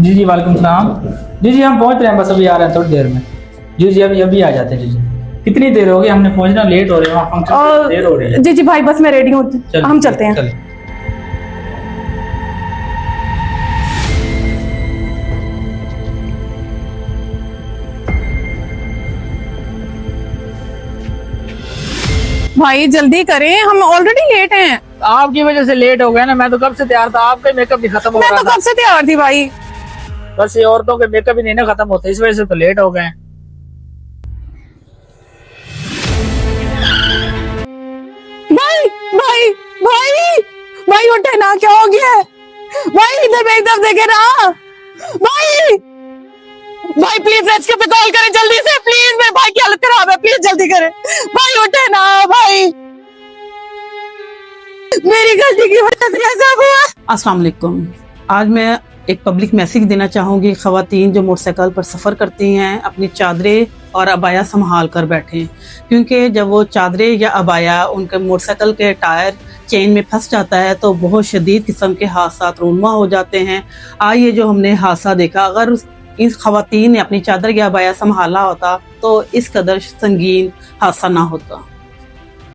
जी जी वालेकुम सलाम। जी जी हम पहुंच रहे हैं, बस अभी आ रहे हैं थोड़ी देर में। जी जी अभी अभी आ जाते हैं। जी जी कितनी देर हो गई, हमने पहुंचना लेट हो रहे हैं, वहाँ फंक्शन में देर हो रही है। जी जी भाई बस मैं रेडी हूँ, हम चलते हैं। चलिए। भाई जल्दी करें, हम ऑलरेडी लेट हैं। आपकी वजह से लेट हो गया ना, मैं तो कब से तैयार था, आपका मेकअप भी खत्म हो मैं रहा तो था। कब से तैयार थी भाई। बस ये औरतों के मेकअप ही नहीं ना खत्म होते, इस वजह से तो लेट हो गए। भाई भाई भाई भाई उठे ना, क्या हो गया है भाई? इधर मेरी तरफ देखे ना भाई। भाई प्लीज रेस्क्यू पे कॉल करें जल्दी से, प्लीज मेरे भाई की हालत खराब है, प्लीज जल्दी करें। भाई उठे ना भाई, मेरी गलती की वजह से ऐसा हुआ। अस्सलाम वालेकुम। आज मैं एक पब्लिक मैसेज देना चाहूँगी। ख़वातीन जो मोटरसाइकिल पर सफ़र करती हैं अपनी चादरें और अबाया संभाल कर बैठें, क्योंकि जब वो चादरें या अबाया उनके मोटरसाइकिल के टायर चेन में फंस जाता है तो बहुत शदीद किस्म के हादसा रूनमा हो जाते हैं। आइए जो हमने हादसा देखा, अगर इस ख़वातीन ने अपनी चादर या अबाया संभाला होता तो इस कदर संगीन हादसा ना होता।